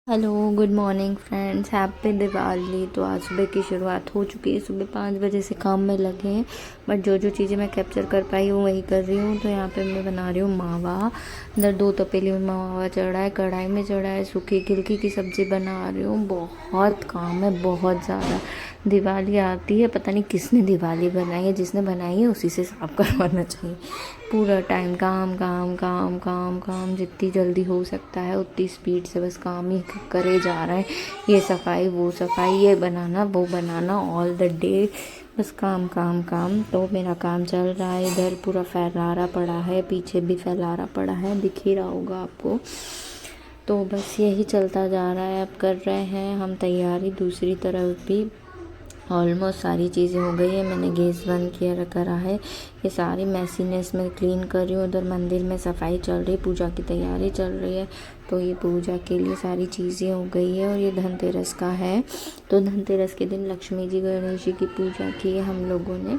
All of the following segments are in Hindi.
Hello, good morning friends, happy Diwali. तो आज सुबह की शुरुआत हो चुकी है। सुबह 5 बजे से काम में लगे हैं, बट जो जो चीज़ें मैं कैप्चर कर पाई हूँ वही कर रही हूँ। तो यहाँ पे मैं बना रही हूँ मावा। इधर 2 तपेली में मावा चढ़ा है, कढ़ाई में चढ़ा है, सूखी गिलकी की सब्ज़ी बना रही हूँ। बहुत काम है, बहुत ज़्यादा। दिवाली आती है, पता नहीं किसने दिवाली बनाई है, जिसने बनाई है उसी से साफ करवाना चाहिए। पूरा टाइम काम काम काम काम काम, जितनी जल्दी हो सकता है उतनी स्पीड से बस काम ही करे जा रहे हैं। ये सफाई वो सफाई, ये बनाना वो बनाना, ऑल द डे बस काम काम काम। तो मेरा काम चल रहा है। इधर पूरा फैलारा पड़ा है, पीछे भी फैलारा पड़ा है, दिख ही रहा होगा आपको। तो बस यही चलता जा रहा है। अब कर रहे हैं हम तैयारी। दूसरी तरफ भी ऑलमोस्ट सारी चीज़ें हो गई है। मैंने गैस बंद किया करा है। ये सारी मैसीनेस में क्लीन कर रही हूँ। उधर मंदिर में सफाई चल रही, पूजा की तैयारी चल रही है। तो ये पूजा के लिए सारी चीज़ें हो गई है। और ये धनतेरस का है, तो धनतेरस के दिन लक्ष्मी जी गणेश जी की पूजा की है हम लोगों ने।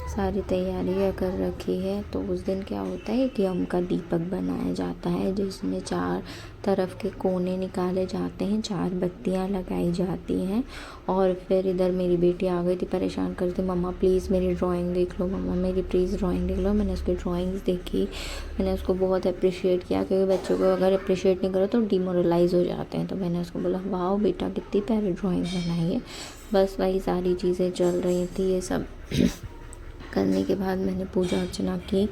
सारी तैयारियां कर रखी है। तो उस दिन क्या होता है कि उनका दीपक बनाया जाता है, जिसमें 4 तरफ के कोने निकाले जाते हैं, 4 बत्तियां लगाई जाती हैं। और फिर इधर मेरी बेटी आ गई थी, परेशान करती, मम्मा प्लीज़ मेरी ड्राइंग देख लो, मम्मा मेरी प्लीज़ ड्राइंग देख लो। मैंने उसकी ड्राइंग्स देखी, मैंने उसको बहुत अप्रिशिएट किया, क्योंकि बच्चों को अगर अप्रिशिएट नहीं करो तो डिमोरलाइज़ हो जाते हैं। तो मैंने उसको बोला वाह बेटा कितनी प्यारी ड्राइंग बनाई है। बस वही सारी चीज़ें चल रही थी। ये सब करने के बाद मैंने पूजा अर्चना की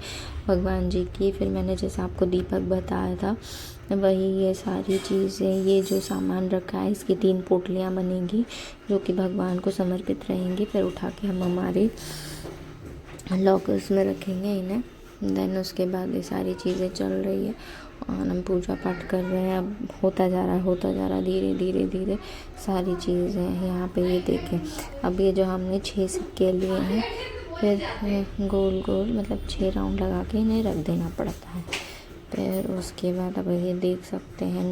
भगवान जी की। फिर मैंने जैसे आपको दीपक बताया था वही ये सारी चीज़ें, ये जो सामान रखा है इसकी 3 पोटलियाँ बनेगी जो कि भगवान को समर्पित रहेंगी। फिर उठा के हम हमारे लॉकर्स में रखेंगे इन्हें। देन उसके बाद ये सारी चीज़ें चल रही है और हम पूजा पाठ कर रहे हैं। अब होता जा रहा है धीरे धीरे धीरे सारी चीज़ें। यहाँ पे ये देखें, अब ये जो हमने 6 सिक्के लिए हैं, फिर गोल गोल मतलब 6 राउंड लगा के इन्हें रख देना पड़ता है। फिर उसके बाद अब ये देख सकते हैं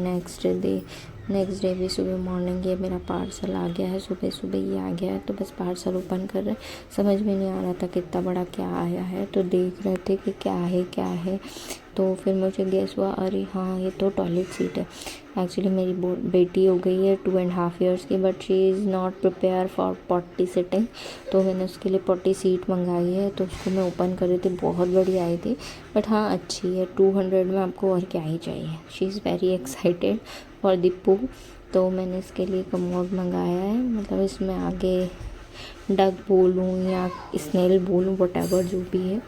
नेक्स्ट डे भी सुबह मॉर्निंग ये मेरा पार्सल आ गया है। सुबह सुबह ये आ गया है, तो बस पार्सल ओपन कर रहे हैं। समझ में नहीं आ रहा था कितना बड़ा क्या आया है, तो देख रहे थे कि क्या है। तो फिर मुझे गेस हुआ, अरे हाँ ये तो टॉयलेट सीट है। एक्चुअली मेरी बेटी हो गई है 2.5 ईयर्स की, but she is not prepare for potty sitting. तो मैंने उसके लिए पॉटी सीट मंगाई है। तो उसको मैं ओपन कर रही थी, बहुत बड़ी आई थी, बट हाँ अच्छी है। 200 में आपको और क्या ही चाहिए। She is very excited for the पू। तो मैंने इसके लिए कमोड मंगाया है, मतलब इसमें आगे डक बोलूँ या स्नेल बोलूँ, वटेवर जो भी है,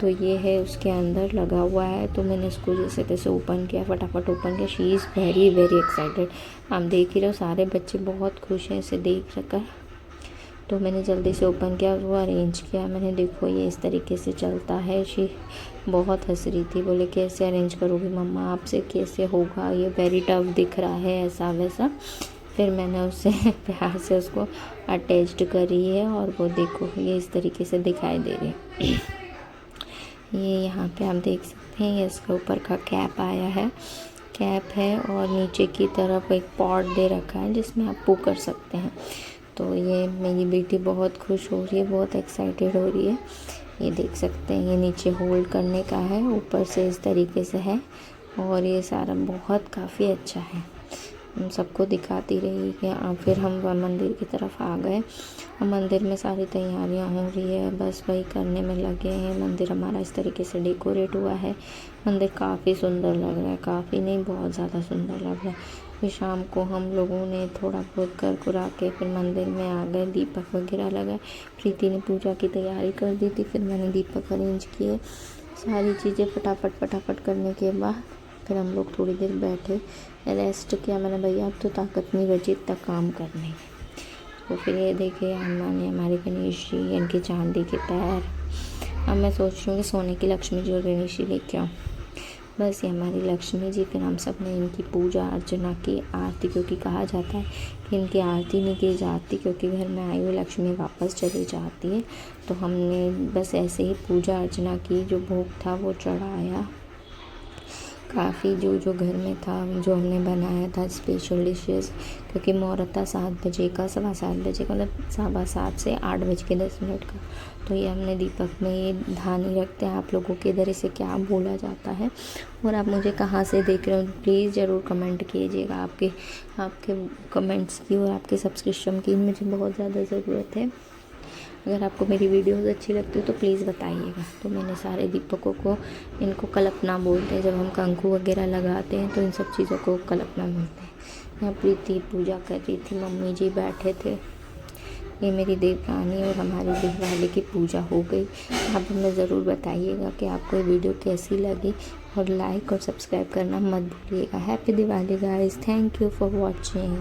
तो ये है उसके अंदर लगा हुआ है। तो मैंने इसको जैसे तैसे ओपन किया, फटाफट ओपन किया। She is very very excited. आप देख ही रहे हो, सारे बच्चे बहुत खुश हैं इसे देख कर। तो मैंने जल्दी से ओपन किया, वो अरेंज किया मैंने। देखो ये इस तरीके से चलता है। शी बहुत हंस रही थी, बोले कैसे अरेंज करोगी मम्मा, आपसे कैसे होगा, ये वेरी टफ दिख रहा है, ऐसा वैसा। फिर मैंने उससे प्यार से उसको अटैच्ड करी है, और वो देखो ये इस तरीके से दिखाई दे रही है। ये यहाँ पे आप देख सकते हैं, ये इसके ऊपर का कैप आया है, कैप है, और नीचे की तरफ एक पॉट दे रखा है जिसमें आप पू कर सकते हैं। तो ये मेरी बेटी बहुत खुश हो रही है, बहुत एक्साइटेड हो रही है। ये देख सकते हैं, ये नीचे होल्ड करने का है, ऊपर से इस तरीके से है, और ये सारा बहुत काफ़ी अच्छा है। हम सबको दिखाती रही कि फिर हम मंदिर की तरफ आ गए। मंदिर में सारी तैयारियां हो रही है, बस वही करने में लगे हैं। मंदिर हमारा इस तरीके से डेकोरेट हुआ है। मंदिर काफ़ी सुंदर लग रहा है, काफ़ी नहीं बहुत ज़्यादा सुंदर लग रहा है। फिर शाम को हम लोगों ने थोड़ा बहुत कर कुरा के फिर मंदिर में आ गए, दीपक वगैरह लगाए। प्रीति ने पूजा की तैयारी कर दी थी, फिर मैंने दीपक अरेंज किए। सारी चीज़ें फटाफट करने के बाद फिर हम लोग थोड़ी देर बैठे, रेस्ट किया। मैंने भैया अब तो ताकत नहीं बची इतना काम करने। तो फिर ये देखे अम्मा ने हमारे गणेश जी, इनके चांदी के पैर। अब मैं सोच रही हूँ कि सोने की लक्ष्मी जी और गणेश जी लेके आऊँ। बस ये हमारी लक्ष्मी जी। फिर हम सब ने इनकी पूजा अर्चना की, आरती, क्योंकि कहा जाता है कि इनकी आरती नहीं की जाती, क्योंकि घर में आई हुई लक्ष्मी वापस चली जाती है। तो हमने बस ऐसे ही पूजा अर्चना की, जो भोग था वो चढ़ाया। काफ़ी जो जो घर में था, जो हमने बनाया था स्पेशल डिशेस, क्योंकि मुहूर्त था 7 बजे का, 7:15 बजे का, मतलब 7:15 से 8:10 का। तो ये हमने दीपक में ये धानी रखते हैं। आप लोगों के इधर इसे क्या बोला जाता है और आप मुझे कहाँ से देख रहे हो, प्लीज़ ज़रूर कमेंट कीजिएगा। आपके आपके कमेंट्स की और आपके सब्सक्रिप्शन की मुझे बहुत ज़्यादा ज़रूरत है। अगर आपको मेरी वीडियोस अच्छी लगती है तो प्लीज़ बताइएगा। तो मैंने सारे दीपकों को, इनको कल्पना बोलते हैं, जब हम कंकु वगैरह लगाते हैं तो इन सब चीज़ों को कल्पना बोलते हैं। यहाँ प्रीति पूजा कर रही थी, मम्मी जी बैठे थे। ये मेरी देवरानी और हमारी दिवाली की पूजा हो गई। आप हमें ज़रूर बताइएगा कि आपको ये वीडियो कैसी लगी और लाइक और सब्सक्राइब करना मत भूलिएगा। Happy Diwali guys, thank you for watching.